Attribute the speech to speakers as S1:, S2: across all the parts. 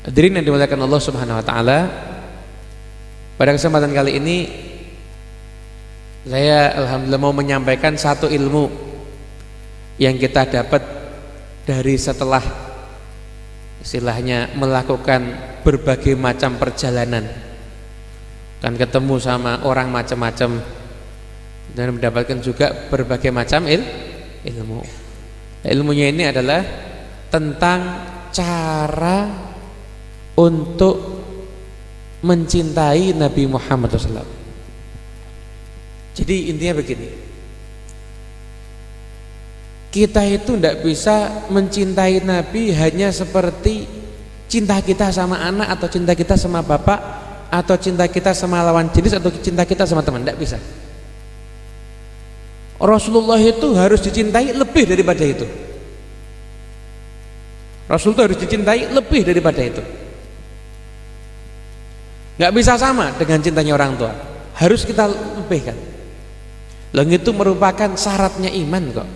S1: Hadirin yang dimuliakan Allah Subhanahu wa taala, pada kesempatan kali ini saya alhamdulillah mau menyampaikan satu ilmu yang kita dapat dari setelah istilahnya melakukan berbagai macam perjalanan, kan ketemu sama orang macam-macam dan mendapatkan juga berbagai macam ilmu. Ilmunya ini adalah tentang cara untuk mencintai Nabi Muhammad SAW. Jadi intinya begini, kita itu tidak bisa mencintai Nabi hanya seperti cinta kita sama anak, atau cinta kita sama bapak, atau cinta kita sama lawan jenis, atau cinta kita sama teman. Tidak bisa. Rasulullah itu harus dicintai lebih daripada itu. Rasul itu harus dicintai lebih daripada itu. Nggak bisa sama dengan cintanya orang tua, harus kita lebihkan. Lalu itu merupakan syaratnya iman kok.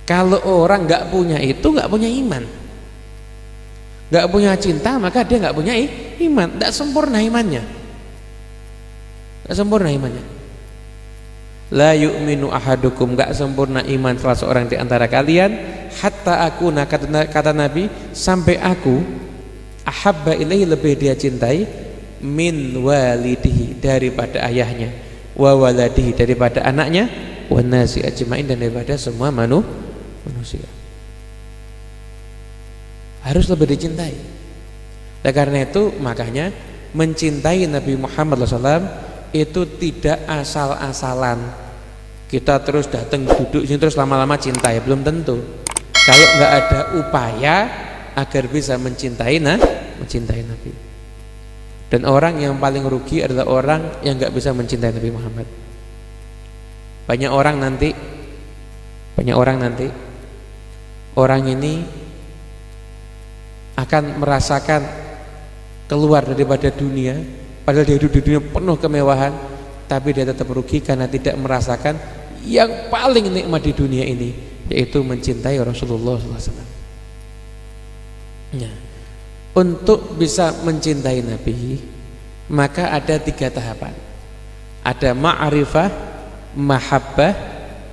S1: Kalau orang nggak punya itu, nggak punya iman, nggak punya cinta, maka dia nggak punya iman. Nggak sempurna imannya, nggak sempurna imannya. La yu'minu ahadukum, nggak sempurna iman salah seorang di antara kalian hatta akuna, kata Nabi, sampai aku ahabba ilaihi, lebih dia cintai, min walidihi, daripada ayahnya, wa waladihi, daripada anaknya, wa nasi ajmain, dan daripada semua manusia. Harus lebih dicintai. Dan karena itu makanya mencintai Nabi Muhammad SAW itu tidak asal-asalan. Kita terus datang duduk sini terus lama-lama cinta, ya belum tentu. Kalau nggak ada upaya agar bisa mencintai Nabi. Dan orang yang paling rugi adalah orang yang nggak bisa mencintai Nabi Muhammad. Banyak orang nanti orang ini akan merasakan keluar daripada dunia, padahal dia hidup di dunia penuh kemewahan, tapi dia tetap rugi karena tidak merasakan yang paling nikmat di dunia ini, yaitu mencintai Rasulullah SAW. Nah, untuk bisa mencintai Nabi, maka ada 3 tahapan. Ada ma'rifah, mahabbah,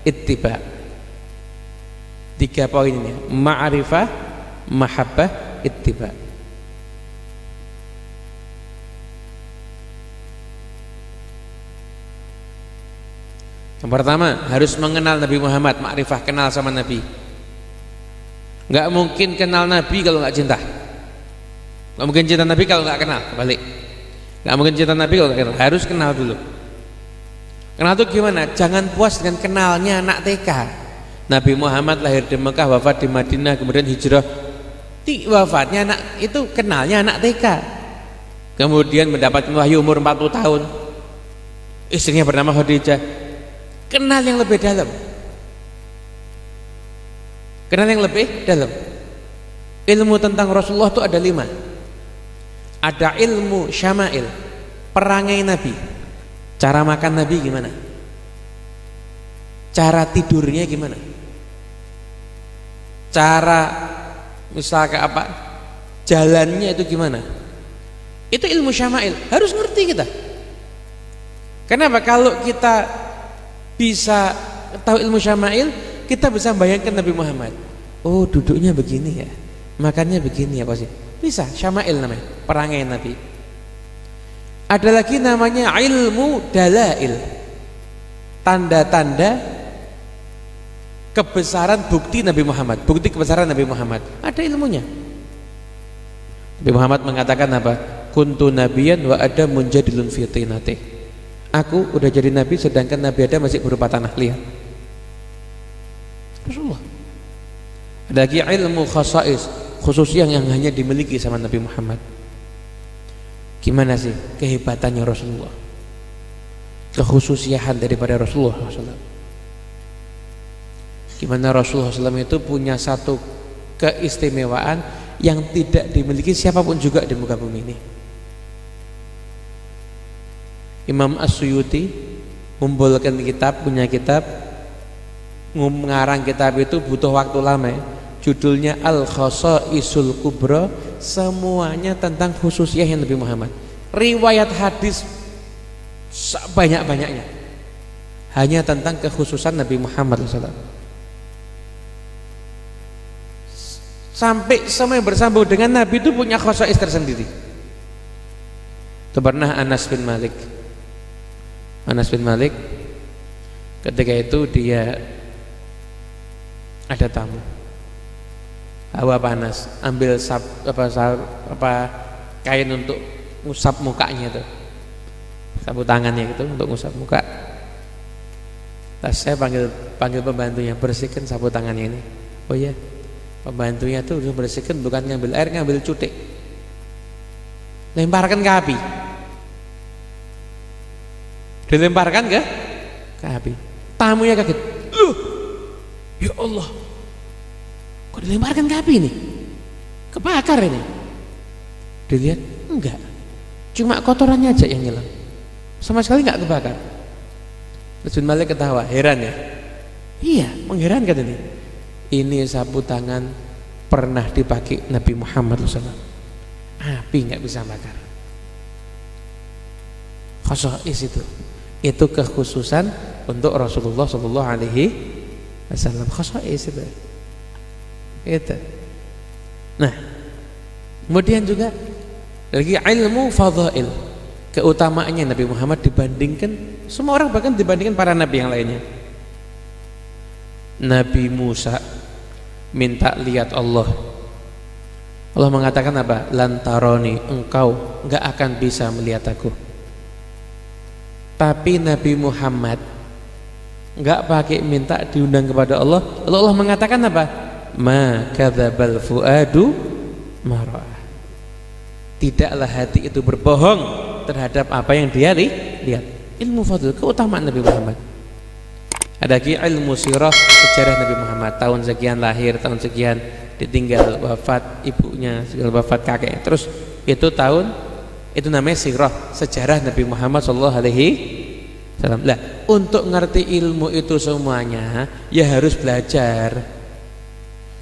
S1: ittiba. 3 poin ini: ma'rifah, mahabbah, ittiba. Yang pertama, harus mengenal Nabi Muhammad, ma'rifah, kenal sama Nabi. Nggak mungkin kenal Nabi kalau nggak cinta. Nggak mungkin cinta Nabi kalau nggak kenal. Balik. Nggak mungkin cinta Nabi kalau nggak kenal. Harus kenal dulu. Kenal itu gimana? Jangan puas dengan kenalnya anak TK. Nabi Muhammad lahir di Mekah, wafat di Madinah, kemudian hijrah. Wafatnya anak itu, kenalnya anak TK. Kemudian mendapatkan wahyu umur 40 tahun. Istrinya bernama Khadijah. Kenal yang lebih dalam. Kenal yang lebih dalam. Ilmu tentang Rasulullah itu ada 5. Ada ilmu syama'il, perangai Nabi. Cara makan Nabi gimana? Cara tidurnya gimana? Cara misalkan apa? Jalannya itu gimana? Itu ilmu syama'il, harus ngerti kita. Kenapa? Kalau kita bisa tahu ilmu syama'il, kita bisa bayangkan Nabi Muhammad. Oh, duduknya begini ya, makannya begini ya, pasti bisa. Syama'il namanya, perangai Nabi. Ada lagi namanya ilmu dalail, tanda-tanda kebesaran bukti Nabi Muhammad, bukti kebesaran Nabi Muhammad. Ada ilmunya. Nabi Muhammad mengatakan apa? Kuntu nabiyan wa adamun jadilun fi tinatih. Aku udah jadi nabi sedangkan Nabi Adam masih berupa tanah liat. Rasulullah. Ada lagi ilmu khasais, khusus yang hanya dimiliki sama Nabi Muhammad. Gimana sih kehebatannya Rasulullah, kekhususiaan daripada Rasulullah SAW? Gimana Rasulullah SAW itu punya satu keistimewaan yang tidak dimiliki siapapun juga di muka bumi ini. Imam As-Suyuti punya kitab, mengarang kitab itu butuh waktu lama ya. judulnya Al-Khasaisul Kubra, semuanya tentang khususiyah Nabi Muhammad. Riwayat hadis sebanyak-banyaknya hanya tentang kekhususan Nabi Muhammad SAW. Sampai semua yang bersambung dengan Nabi itu punya khasais tersendiri. Itu pernah Anas bin Malik ketika itu dia ada tamu, hawa panas, ambil kain untuk ngusap mukanya itu, sapu tangannya itu untuk ngusap muka. Terus saya panggil pembantunya, bersihkan sapu tangannya ini. Oh iya, pembantunya tuh bersihkan, bukan ngambil air, ngambil cutik, lemparkan ke api, dilemparkan ke api. Tamunya kaget, loh, ya Allah, kok dilemparkan ke api ini, kebakar ini. Dilihat, enggak, cuma kotorannya aja yang hilang, sama sekali enggak kebakar. Terus bin Malik ketawa, heran ya. Iya, mengherankan ini. Ini sapu tangan pernah dipakai Nabi Muhammad SAW. Api nggak bisa bakar. Khasais itu kekhususan untuk Rasulullah SAW. Khasais itu. Nah, kemudian juga lagi ilmu fadhail, keutamaannya Nabi Muhammad dibandingkan semua orang, bahkan dibandingkan para nabi yang lainnya. Nabi Musa minta lihat Allah. Allah mengatakan apa? Lantaroni, engkau enggak akan bisa melihat aku. Tapi Nabi Muhammad enggak pakai minta diundang kepada Allah. Lalu Allah mengatakan apa? Ma kadzabal fuadu ma ra'a. Tidaklah hati itu berbohong terhadap apa yang dia lihat. Ilmu fadl, keutamaan Nabi Muhammad. Ada lagi ilmu sirah, sejarah Nabi Muhammad, tahun sekian lahir, tahun sekian ditinggal wafat ibunya, wafat kakek. Terus itu tahun, itu namanya sirah, sejarah Nabi Muhammad sallallahu alaihi wasallam. Lah, untuk ngerti ilmu itu semuanya ya harus belajar.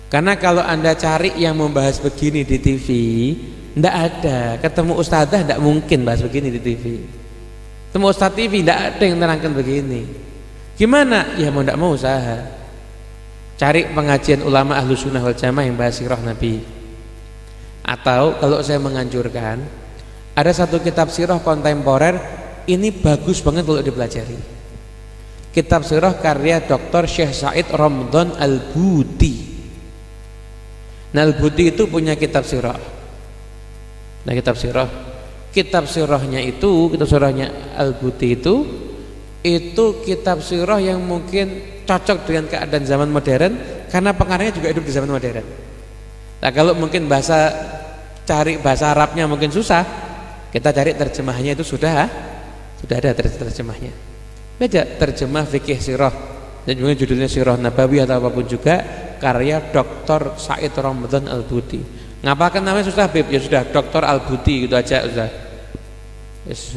S1: Karena kalau Anda cari yang membahas begini di TV, ndak ada. Ketemu ustadzah ndak mungkin bahas begini di TV. Ketemu ustadz TV ndak ada yang terangkan begini. Gimana? Ya mau ndak mau usaha. Cari pengajian ulama ahlu sunnah wal jamaah yang bahas sirah Nabi. Atau kalau saya menganjurkan, ada satu kitab sirah kontemporer, ini bagus banget kalau dipelajari. Kitab sirah karya Dr. Syekh Said Ramdhan Al-Buti. Nah, Al-Buti itu punya kitab sirah. Nah, kitab sirahnya Al-Buti itu kitab sirah yang mungkin cocok dengan keadaan zaman modern karena pengarangnya juga hidup di zaman modern. Nah, kalau mungkin cari bahasa Arabnya mungkin susah, kita cari terjemahnya itu sudah ada terjemahnya. Beda terjemah fikih sirah dan juga judulnya Sirah Nabawi atau apapun juga karya Dr. Said Ramdhan Al-Buti. Ngapalkan namanya susah, Bib? Ya sudah, Dr. Al-Buti gitu aja sudah.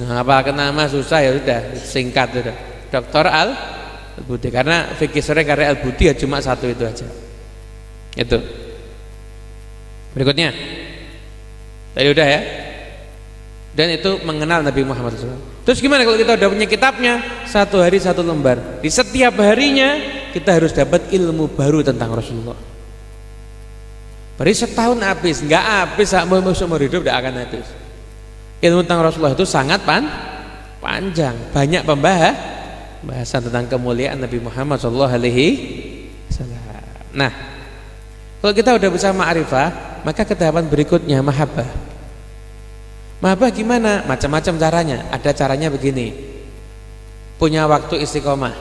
S1: Ngapalkan nama susah, ya sudah, singkat sudah. Dr. Al-Buti, karena fikih sirah karya Al-Buti ya cuma satu itu aja. Itu. Berikutnya. Tadi udah ya. Dan itu mengenal Nabi Muhammad SAW. Terus gimana kalau kita udah punya kitabnya? Satu hari satu lembar. Di setiap harinya kita harus dapat ilmu baru tentang Rasulullah. Beri setahun habis, nggak habis, seumur hidup tidak akan habis. Ilmu tentang Rasulullah itu sangat panjang, banyak pembahasan tentang kemuliaan Nabi Muhammad SAW. Nah, kalau kita udah bisa ma'rifah, maka ketahapan berikutnya mahabbah. Mahabbah gimana? Macam-macam caranya. Ada caranya begini. Punya waktu istiqomah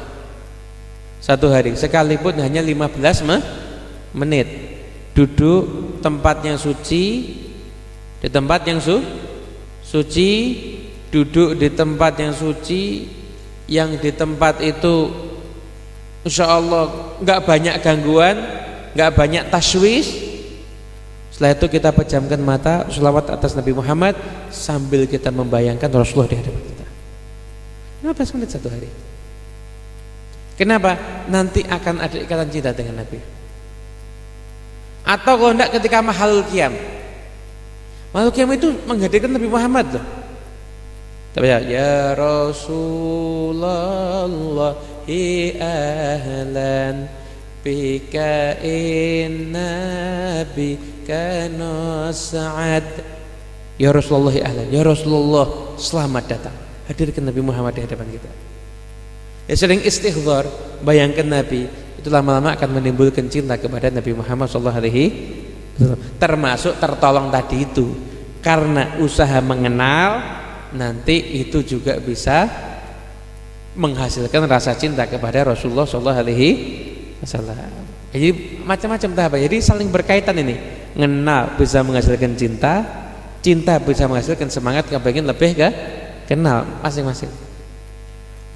S1: satu hari, sekalipun hanya 15 menit. Duduk tempat yang suci, di tempat yang suci, duduk di tempat yang suci, yang di tempat itu insya Allah nggak banyak gangguan, nggak banyak taswis. Setelah itu kita pejamkan mata, sholawat atas Nabi Muhammad sambil kita membayangkan Rasulullah di hadapan kita. 15 menit satu hari. Kenapa? Nanti akan ada ikatan cinta dengan Nabi. Atau kalau enggak ketika mahalul qiyam. Mahalul qiyam itu menghadirkan Nabi Muhammad loh. Tapi ya Rasulullah ahlan bika inna bika nas'ad. Ya Rasulullah ahlan, ya Rasulullah selamat datang. Hadirkan Nabi Muhammad di hadapan kita. Ya sering istighfar, bayangkan Nabi itu lama-lama akan menimbulkan cinta kepada Nabi Muhammad sallallahu alaihi wasallam. Termasuk tertolong tadi itu. Karena usaha mengenal, nanti itu juga bisa menghasilkan rasa cinta kepada Rasulullah sallallahu alaihi wasallam. Jadi macam-macam tahap. Jadi saling berkaitan ini. Mengenal bisa menghasilkan cinta, cinta bisa menghasilkan semangat kepengen lebih ke kenal masing-masing.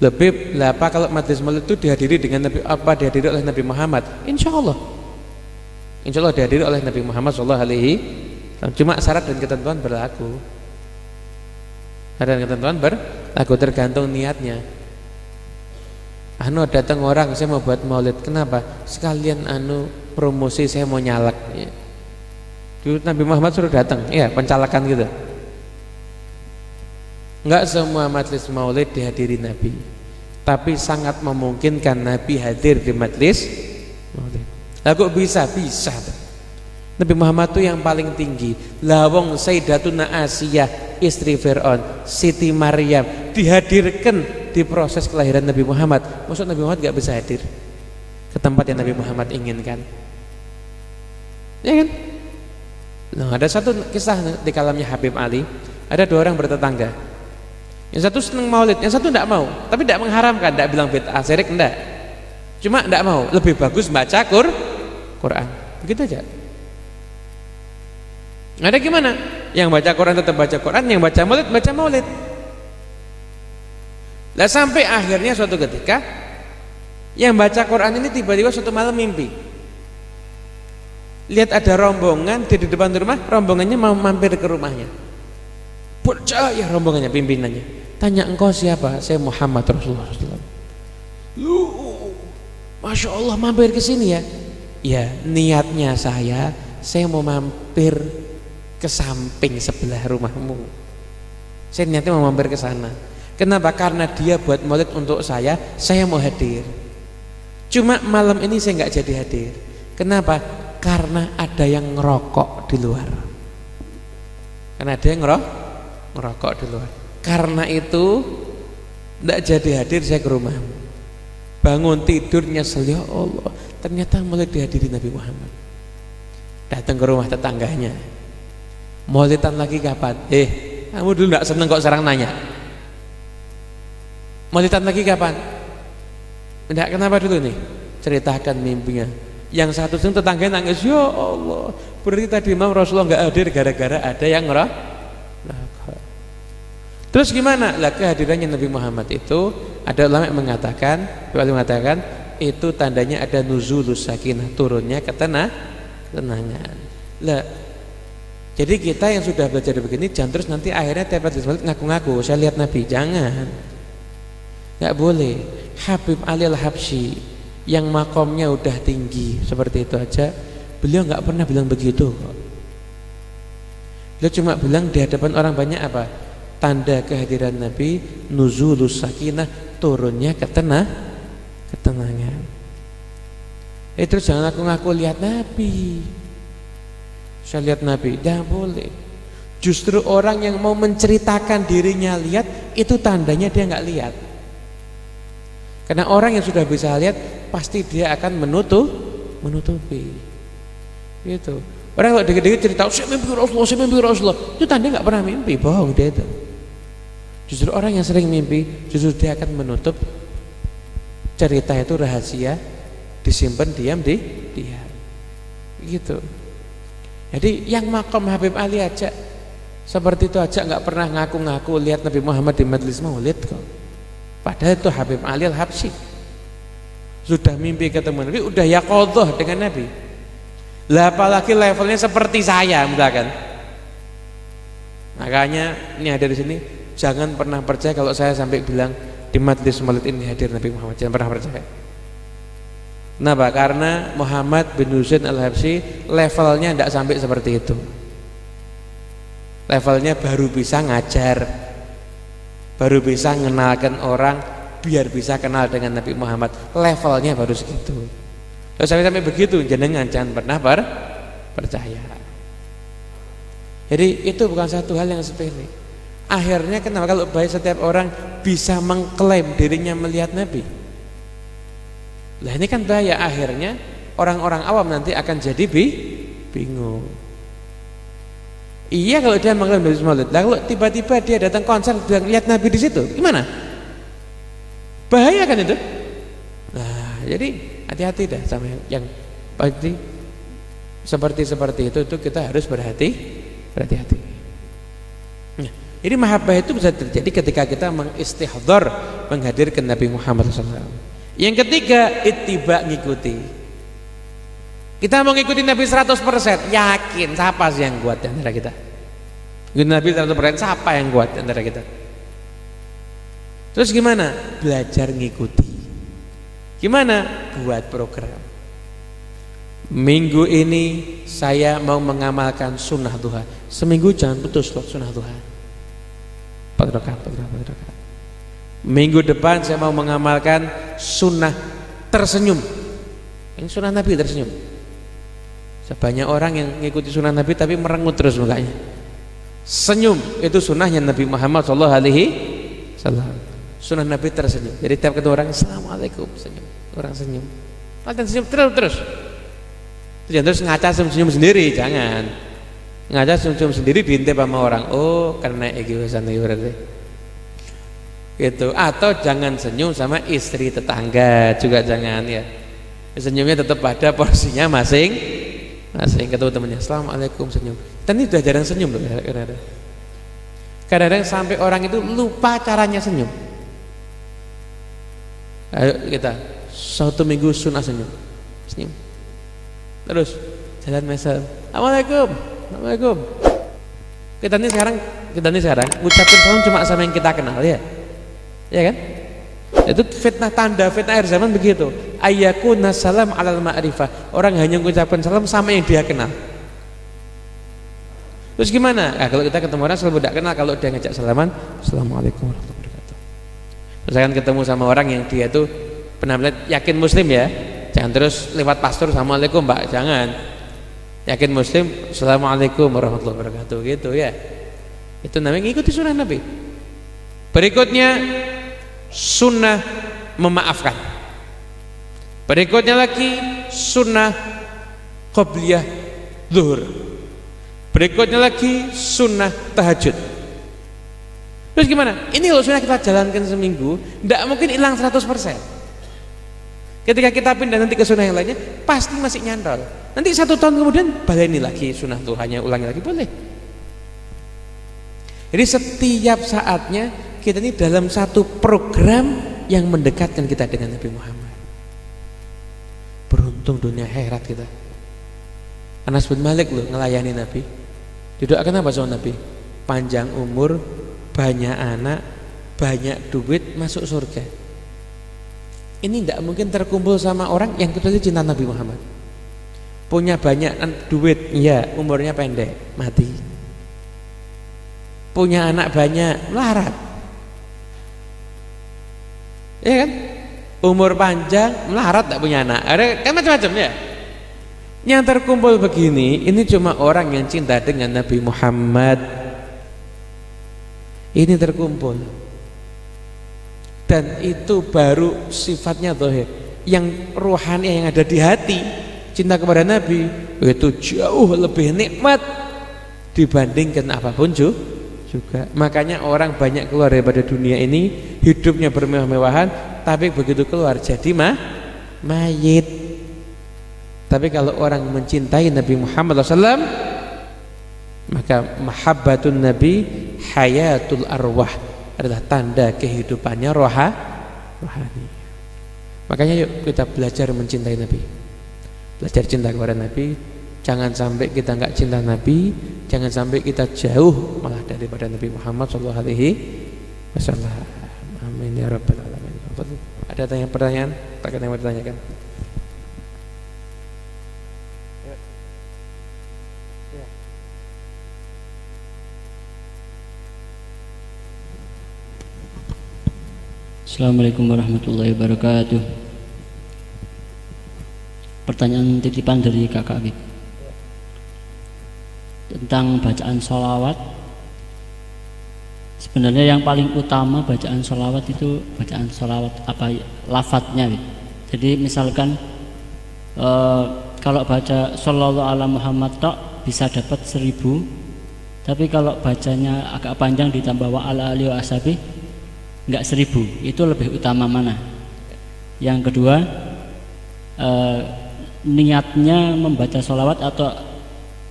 S1: Lebih apa kalau majelis maulid itu dihadiri dengan Nabi, apa dihadiri oleh Nabi Muhammad? Insya Allah dihadiri oleh Nabi Muhammad sallallahu alaihi wasallam. Cuma syarat dan ketentuan berlaku. Syarat dan ketentuan berlaku tergantung niatnya. Datang orang, saya mau buat maulid, kenapa? Sekalian promosi, saya mau nyalek. Ya. Dulu Nabi Muhammad suruh datang, ya pencalekan gitu. Enggak semua majelis maulid dihadiri Nabi, tapi sangat memungkinkan Nabi hadir di majelis maulid. Lah kok bisa? Bisa. Nabi Muhammad itu yang paling tinggi. Lawong Sayyidatuna Asiyah istri Fir'aun, Siti Maryam dihadirkan di proses kelahiran Nabi Muhammad. Maksud Nabi Muhammad gak bisa hadir ke tempat yang Nabi Muhammad inginkan, ya kan? Nah, ada satu kisah di kalamnya Habib Ali. Ada dua orang bertetangga. Yang satu senang maulid, yang satu tidak mau. Tapi tidak mengharamkan, tidak bilang bid'ah syirik, tidak. Cuma tidak mau. Lebih bagus baca Quran. Begitu aja. Ada gimana? Yang baca Quran tetap baca Quran, yang baca maulid. Lah sampai akhirnya suatu ketika yang baca Quran ini tiba-tiba suatu malam mimpi. Lihat ada rombongan di depan rumah, rombongannya mau mampir ke rumahnya. Percaya rombongannya, pimpinannya. Tanya, engkau siapa? Saya Muhammad Rasulullah SAW. Lu, Masya Allah mampir ke sini ya? Ya, niatnya saya mau mampir ke samping sebelah rumahmu. Saya niatnya mau mampir ke sana. Kenapa? Karena dia buat maulid untuk saya mau hadir. Cuma malam ini saya nggak jadi hadir. Kenapa? Karena ada yang ngerokok di luar. Karena ada yang ngerokok di luar. Karena itu tidak jadi hadir saya ke rumahmu. Bangun tidur nyesel, ya Allah, ternyata mulai dihadiri Nabi Muhammad. Datang ke rumah tetangganya, maulidan lagi kapan? Kamu dulu tidak seneng kok sekarang nanya. Maulidan lagi kapan? Tidak, kenapa dulu nih? Ceritakan mimpinya. Yang satu seneng tetangganya nangis, ya Allah, berarti tadi malam Rasulullah nggak hadir gara-gara ada yang ngerokok. Terus gimana? Lah kehadirannya Nabi Muhammad itu ada ulama yang mengatakan itu tandanya ada nuzulus sakinah, turunnya ketenangan. Lah jadi kita yang sudah belajar begini jangan terus nanti akhirnya tiap hadis ngaku-ngaku saya lihat Nabi, jangan. Enggak boleh. Habib Ali Al-Habsyi yang makomnya udah tinggi seperti itu aja, beliau enggak pernah bilang begitu kok. Beliau cuma bilang di hadapan orang banyak apa? Tanda kehadiran Nabi nuzulus sakinah, turunnya ketenangan. Terus jangan ngaku-ngaku lihat Nabi. Saya lihat Nabi, tidak boleh. Justru orang yang mau menceritakan dirinya lihat, itu tandanya dia nggak lihat. Karena orang yang sudah bisa lihat pasti dia akan menutupi. Gitu. Orang kalau dikit-dikit cerita, saya mimpi Rasulullah, itu tanda nggak pernah mimpi, bohong dia itu. Justru orang yang sering mimpi, justru dia akan menutup cerita itu rahasia, disimpan diam. Gitu. Jadi yang makom Habib Ali aja seperti itu aja nggak pernah ngaku-ngaku lihat Nabi Muhammad di majelis maulid kok. Padahal itu Habib Ali Al-Habsyi sudah mimpi ketemu Nabi, udah yaqadhah dengan Nabi. Lah apalagi levelnya seperti saya misalkan. Makanya ini ada di sini, jangan pernah percaya kalau saya sampai bilang di majelis maulid ini hadir Nabi Muhammad, jangan pernah percaya. Kenapa? Karena Muhammad bin Husain Al-Habsyi levelnya tidak sampai seperti itu. Levelnya baru bisa ngajar, baru bisa mengenalkan orang biar bisa kenal dengan Nabi Muhammad. Levelnya baru segitu. Kalau sampai begitu, jenengan jangan pernah percaya. Jadi itu bukan satu hal yang sepele. Akhirnya kenapa kalau baik setiap orang bisa mengklaim dirinya melihat Nabi? Lah ini kan bahaya, akhirnya orang-orang awam nanti akan jadi bingung. Iya kalau dia mengklaim dari Maulid. Lah kalau tiba-tiba dia datang konser dan lihat Nabi di situ, gimana? Bahaya kan itu? Nah, jadi hati-hati dah sama yang pasti seperti itu kita harus berhati-hati. Nah, jadi mahabbah itu bisa terjadi ketika kita mengistihdhar, menghadirkan Nabi Muhammad SAW. Yang ketiga, ittiba, ngikuti. Kita mau ngikutin Nabi 100%, yakin siapa sih yang kuat di antara kita? Ngikutin Nabi 100%, siapa yang kuat di antara kita? Terus gimana? Belajar ngikuti. Gimana? Buat program. Minggu ini saya mau mengamalkan sunnah duha. Seminggu jangan putus loh sunnah duha. 4 rakaat. Minggu depan saya mau mengamalkan sunnah tersenyum. Ini sunnah Nabi tersenyum. Sebanyak orang yang mengikuti sunnah Nabi tapi merengut terus mukanya. Senyum itu sunnahnya Nabi Muhammad SAW. Sunnah Nabi tersenyum. Jadi tiap ketemu orang, assalamualaikum, senyum. Orang senyum. Latihan senyum terus. Jangan terus ngaca senyum sendiri, jangan. Ngaca senyum sendiri diintip sama orang. Oh, karena egoisan itu berarti. Gitu. Atau jangan senyum sama istri tetangga juga jangan ya. Senyumnya tetap pada porsinya masing ketemu temannya. Assalamualaikum, senyum. Dan ini sudah jarang senyum loh kadang-kadang sampai orang itu lupa caranya senyum. Ayo kita 1 minggu sunnah senyum. Terus jalan mesel. Assalamualaikum. Kita ini sekarang ucapin salam cuma sama yang kita kenal ya. Ya kan? Itu fitnah akhir zaman begitu. Ayyakuna salam alal ma'rifah. Orang hanya mengucapkan salam sama yang dia kenal. Terus gimana? Nah, kalau kita ketemu orang selalu tidak kenal, kalau dia ngajak salaman, assalamualaikum warahmatullahi wabarakatuh. Terus akan ketemu sama orang yang dia tuh benar-benar yakin muslim ya. Jangan terus lewat pastor assalamualaikum Mbak, jangan. Yakin muslim, assalamualaikum warahmatullahi wabarakatuh gitu ya. Itu namanya ngikuti sunnah Nabi. Berikutnya sunnah memaafkan. Berikutnya lagi sunnah qobliyah zuhur. Berikutnya lagi sunnah tahajud. Terus gimana? Ini kalau sunnah kita jalankan seminggu, tidak mungkin hilang 100%. Ketika kita pindah nanti ke sunnah yang lainnya, pasti masih nyantol. Nanti 1 tahun kemudian baleni lagi sunnah tuhanya, ulangi lagi, boleh. Jadi setiap saatnya kita ini dalam satu program yang mendekatkan kita dengan Nabi Muhammad. Beruntung dunia akhirat kita. Anas bin Malik loh ngelayani Nabi. Didoakan apa sama Nabi? Panjang umur, banyak anak, banyak duit, masuk surga. Ini tidak mungkin terkumpul sama orang yang kecuali cinta Nabi Muhammad. Punya banyak duit, ya umurnya pendek, mati. Punya anak banyak, melarat. Ya kan? Umur panjang, melarat tak punya anak. Ada kan macam-macam ya. Yang terkumpul begini, ini cuma orang yang cinta dengan Nabi Muhammad. Ini terkumpul. Dan itu baru sifatnya zahir. Yang rohani yang ada di hati, cinta kepada Nabi itu jauh lebih nikmat dibandingkan apapun juga. Makanya orang banyak keluar daripada dunia ini, hidupnya bermewah-mewahan, tapi begitu keluar jadi mayit. Tapi kalau orang mencintai Nabi Muhammad SAW, maka mahabbatun Nabi hayatul arwah, adalah tanda kehidupannya rohani. Makanya yuk kita belajar mencintai Nabi, belajar cinta kepada Nabi. Jangan sampai kita enggak cinta Nabi, jangan sampai kita jauh malah daripada Nabi Muhammad SAW. Amin ya rabbal alamin. Ada pertanyaan? Yang mau ditanyakan?
S2: Assalamualaikum warahmatullahi wabarakatuh. Pertanyaan titipan dari kakak Habib tentang bacaan sholawat. Sebenarnya yang paling utama bacaan sholawat itu bacaan sholawat apa lafadznya. Jadi misalkan kalau baca Shallallahu ala Muhammad tok bisa dapat 1000, tapi kalau bacanya agak panjang ditambah wa ala alihi wa ashabi enggak 1000. Itu lebih utama mana? Yang kedua, niatnya membaca sholawat atau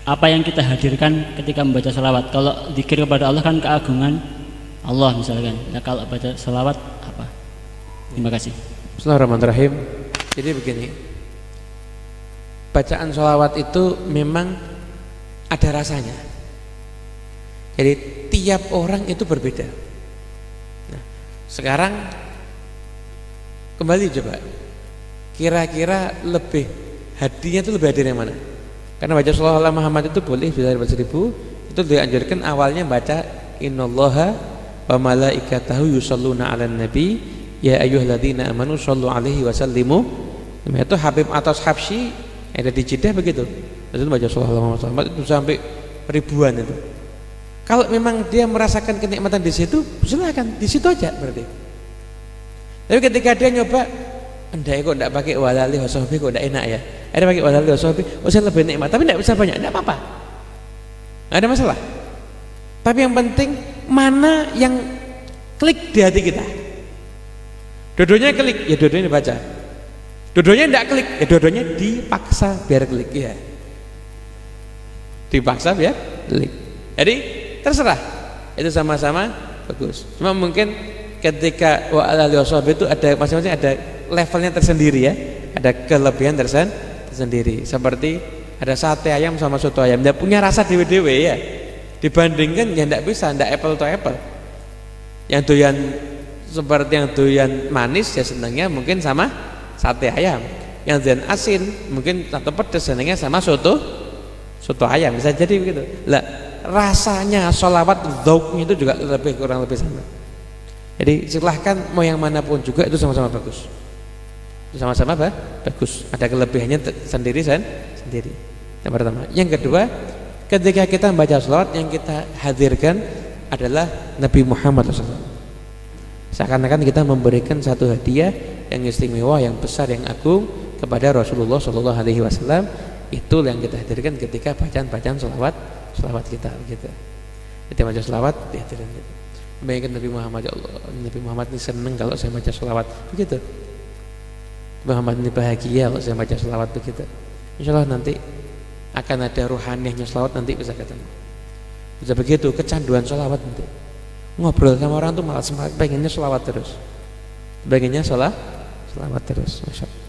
S2: apa yang kita hadirkan ketika membaca sholawat. Kalau zikir kepada Allah kan keagungan Allah misalkan. Nah, kalau baca sholawat apa? Terima kasih.
S1: Bismillahirrahmanirrahim. Jadi begini, bacaan sholawat itu memang ada rasanya. Jadi tiap orang itu berbeda. Nah, sekarang kembali coba, kira-kira lebih hadiahnya itu lebih hadir yang mana? Karena baca Shallallahu alaihi Muhammad itu boleh bisa dapat 1000. Itu dianjurkan awalnya baca innallaha wa malaikatahu yusholluna 'alan nabi ya ayyuhalladzina amanu shollu 'alaihi wa sallimu. Itu Habib Atas Habsyi ada di Jeddah begitu. Itu baca Shallallahu alaihi Muhammad itu sampai ribuan itu. Kalau memang dia merasakan kenikmatan di situ, silakan di situ aja berarti. Tapi ketika dia nyoba, andai kok enggak pakai walali wasahbi kok enggak enak ya. Ada pakai walali wasahbi, oh saya lebih nikmat, tapi enggak bisa banyak, enggak apa-apa. Enggak ada masalah. Tapi yang penting mana yang klik di hati kita. Dua-duanya klik, ya dua-duanya dibaca. Dua-duanya enggak klik, ya dua-duanya dipaksa biar klik ya. Dipaksa biar klik. Jadi terserah, itu sama-sama bagus. Cuma mungkin ketika wa ala alihi wasahbi itu ada masing-masing ada levelnya tersendiri ya, ada kelebihan tersendiri. Seperti ada sate ayam sama soto ayam, dia punya rasa dewe-dewe ya. Dibandingkan ya tidak bisa, tidak apple to apple. Yang doyan seperti yang doyan manis ya senangnya mungkin sama sate ayam. Yang doyan asin mungkin atau pedas senangnya sama soto ayam, bisa jadi begitu. Lah rasanya sholawat dzauknya itu juga kurang lebih sama. Jadi silahkan mau yang manapun juga itu sama-sama bagus. Sama-sama bagus. Ada kelebihannya sendiri. Yang pertama. Yang kedua, ketika kita membaca sholawat yang kita hadirkan adalah Nabi Muhammad SAW. Seakan-akan kita memberikan satu hadiah yang istimewa, yang besar, yang agung kepada Rasulullah SAW. Itu yang kita hadirkan ketika bacaan sholawat kita gitu. Kita baca sholawat dihadirkan gitu. Bayangkan Nabi Muhammad, ya Allah, Nabi Muhammad ini senang kalau saya baca sholawat begitu. Muhammad ini bahagia kalau saya baca sholawat begitu. Insya Allah nanti akan ada ruhaniyahnya sholawat, nanti bisa ketemu. Bisa begitu kecanduan sholawat nanti. Ngobrol sama orang tuh malah semangat, pengennya sholawat terus. Pengennya sholawat terus. Masya Allah.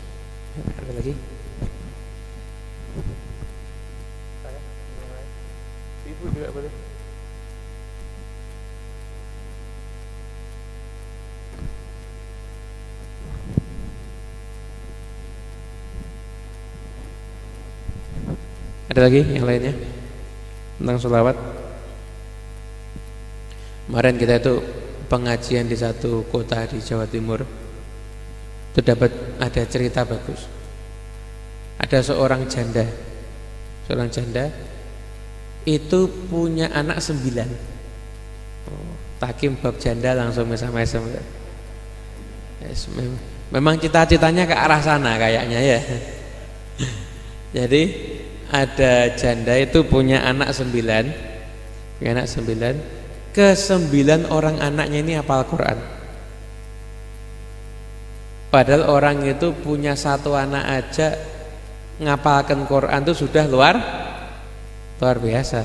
S1: Ada lagi? Ibu juga boleh. Ada lagi yang lainnya tentang sholawat? Kemarin kita itu pengajian di satu kota di Jawa Timur, itu dapat ada cerita bagus. Ada seorang janda itu punya anak 9. Takim bab janda langsung mesam-mesam. Memang cita-citanya ke arah sana kayaknya ya. Jadi ada janda itu punya anak 9. Ke-9 orang anaknya ini hafal Quran. Padahal orang itu punya satu anak aja ngapalkan Quran itu sudah luar biasa.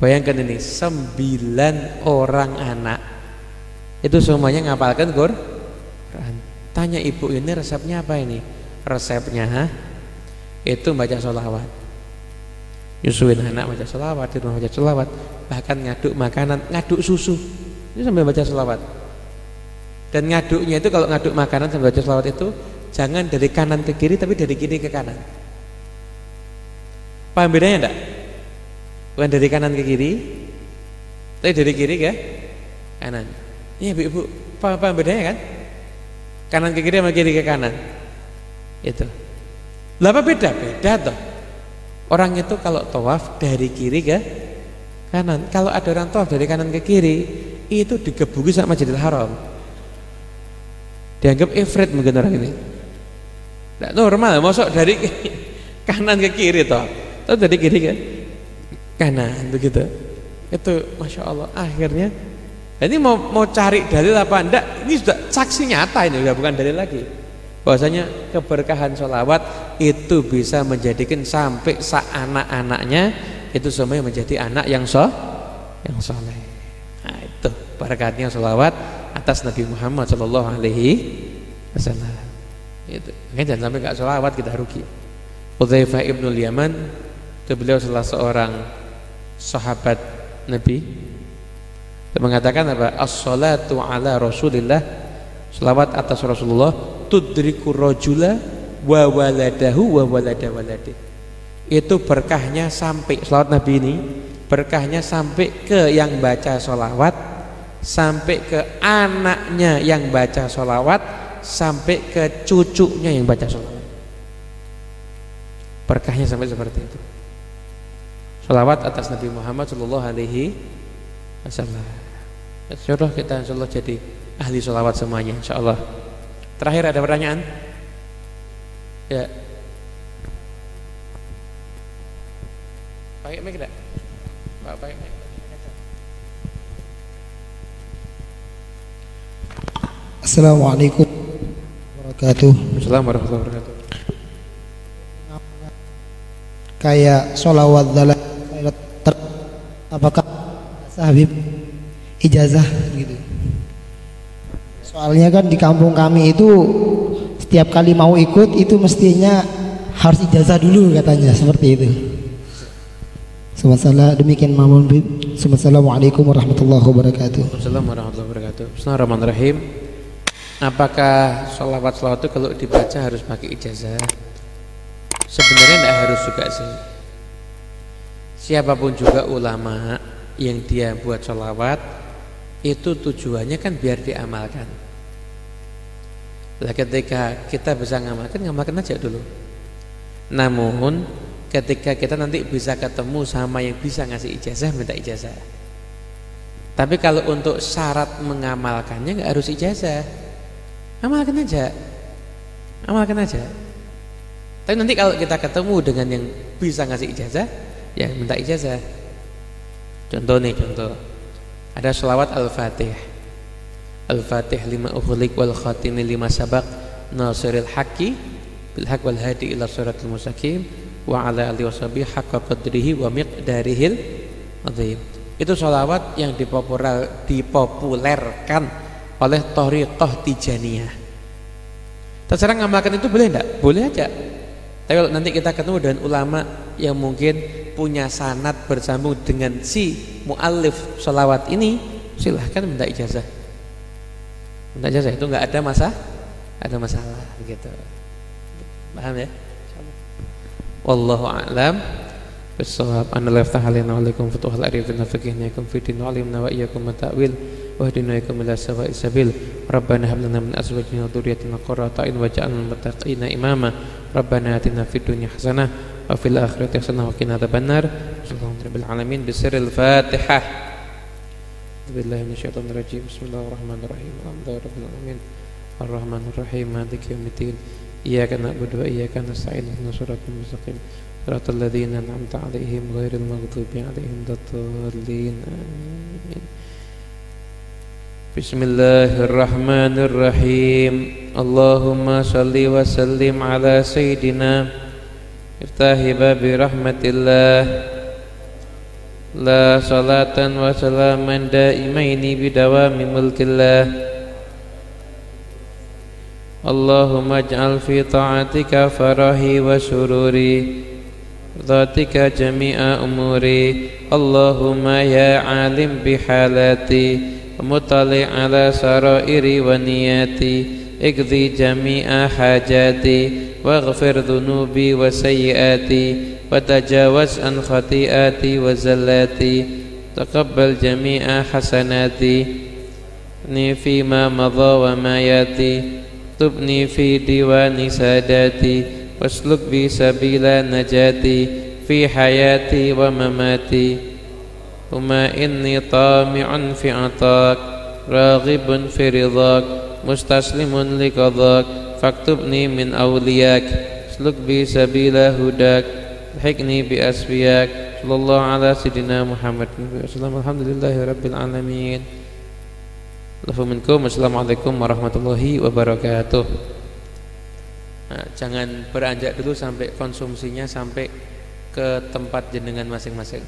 S1: Bayangkan ini 9 orang anak itu semuanya ngapalkan Quran. Tanya ibu, ini resepnya apa ini? Resepnya itu baca sholawat. Nyusuin anak baca sholawat, di rumah baca sholawat, bahkan ngaduk makanan, ngaduk susu itu sambil baca sholawat. Dan ngaduknya itu kalau ngaduk makanan sambil baca sholawat itu jangan dari kanan ke kiri, tapi dari kiri ke kanan. Paham bedanya enggak? Bukan dari kanan ke kiri, tapi dari kiri ke kanan. Iya ibu, paham bedanya kan? Kanan ke kiri sama kiri ke kanan. Itu. Lah apa beda? Beda toh. Orang itu kalau tawaf dari kiri ke kanan. Kalau ada orang tawaf dari kanan ke kiri, itu digebuki sama Masjidil Haram. Dianggap ifrit mungkin orang ini. Tidak normal, masuk dari kanan ke kiri toh. Atau dari kiri ke kanan begitu. Itu Masya Allah. Akhirnya ini mau cari dalil apa enggak? Ini sudah saksi nyata, ini sudah bukan dalil lagi. Bahwasanya keberkahan sholawat itu bisa menjadikan sampai anak-anaknya itu semuanya menjadi anak yang soleh. Nah, itu berkatnya sholawat atas Nabi Muhammad Shallallahu Alaihi Wasallam. Itu. Makanya jangan sampai nggak sholawat kita rugi. Hudzaifah ibnul Yaman itu beliau salah seorang sahabat Nabi. Dia mengatakan apa? As-salatu ala Rasulillah, selawat atas Rasulullah, tudriku rajula wa waladahu wa walada waladih. Itu berkahnya sampai selawat Nabi ini, berkahnya sampai ke yang baca sholawat, sampai ke anaknya yang baca sholawat, sampai ke cucunya yang baca sholawat. Berkahnya sampai seperti itu. Sholawat atas Nabi Muhammad Sallallahu Alaihi Wasallam. Insyaallah kita insyaallah jadi ahli sholawat semuanya insyaallah. Terakhir ada pertanyaan? Ya. Pakai mic enggak? Pak, pakai mic.
S3: Assalamualaikum warahmatullahi wabarakatuh.
S1: Assalamualaikum warahmatullahi wabarakatuh.
S3: Kayak sholawat dalam apakah Habib ijazah gitu? Soalnya kan di kampung kami itu setiap kali mau ikut itu mestinya harus ijazah dulu katanya, seperti itu. Demikian Mamun Bib. Assalamualaikum warahmatullahi wabarakatuh.
S1: Assalamualaikum warahmatullahi wabarakatuh. Bismillahirrahmanirrahim. Apakah sholawat itu kalau dibaca harus pakai ijazah? Sebenarnya tidak harus juga sih. Siapapun juga ulama yang dia buat sholawat itu tujuannya kan biar diamalkan. Lah ketika kita bisa ngamalkan aja dulu. Namun ketika kita nanti bisa ketemu sama yang bisa ngasih ijazah, minta ijazah. Tapi kalau untuk syarat mengamalkannya nggak harus ijazah. Amalkan aja. Tapi nanti kalau kita ketemu dengan yang bisa ngasih ijazah, ya minta ijazah. Contoh. Ada sholawat Al-Fatih. Al-Fatih lima ughliq wal khatimi lima sabaq nasiril haqqi bil haqq wal hadi ila siratal mustaqim wa ala alihi washabihi haqqa qadrihi wa miqdarihil azim. Itu sholawat yang dipopulerkan oleh Thariqah Tijaniyah. Terserah ngamalkan itu boleh enggak? Boleh aja. Tapi kalau nanti kita ketemu dengan ulama yang mungkin punya sanad bersambung dengan si muallif sholawat ini, silahkan minta ijazah. Minta ijazah itu nggak ada masalah gitu. Paham ya? Wallahu a'lam bissawab. Anallahu ta'ala alaikum futuhal arifin fiqhina yakum fi din wa alimna wa iyyakum ta'wil wa hadina yakum ila sawa'is sabil. Rabbana hab lana min azwajina wa dhurriyyatina qurrata a'yun waj'alna lil muttaqina imama. Rabbana atina fid dunya hasanah wa fil akhirati hasanah wa qina adzabannar. Alhamdulillahirabbil alamin. Bisirril Fatihah. Billahi minasyaitonir rajim. Bismillahirrahmanirrahim. Alhamdulillahirabbil alamin. Arrahmanir rahim. Maliki yaumiddin. Iyyaka na'budu wa iyyaka nasta'in. Ihdinas siratal mustaqim. Siratal ladzina an'amta 'alaihim ghairil maghdubi 'alaihim waladdallin. Amin. Bismillahirrahmanirrahim. Allahumma salli wa sallim ala sayyidina iftahi babi rahmatillah. La salatan wa salaman daimaini bidawami mulkillah. Allahumma ij'al fi ta'atika farahi wa sururi, dhatika jami'a umuri. Allahumma ya alim bihalati, mutali ala sarairi wa niyati, iqdi jami'a hajati, waghfir dhunubi wa sayyiati, wa tajawaz an khati'ati wa zallati, taqabbal jami'a hasanati ni fima madha wa ma yati. واكتبني في ديوان ساداتي واسلك بي سبيل نجاتي في حياتي ومماتي وما إني طامع في عطاك راغب في رضاك مستسلم لقضاك فاكتبني من أولياك اسلك بي سبيل هداك الحقني بأسفياك صلى الله على سيدنا محمد الحمد لله رب العالمين. Assalamualaikum warahmatullahi wabarakatuh. Nah, jangan beranjak dulu sampai konsumsinya sampai ke tempat jenengan masing-masing.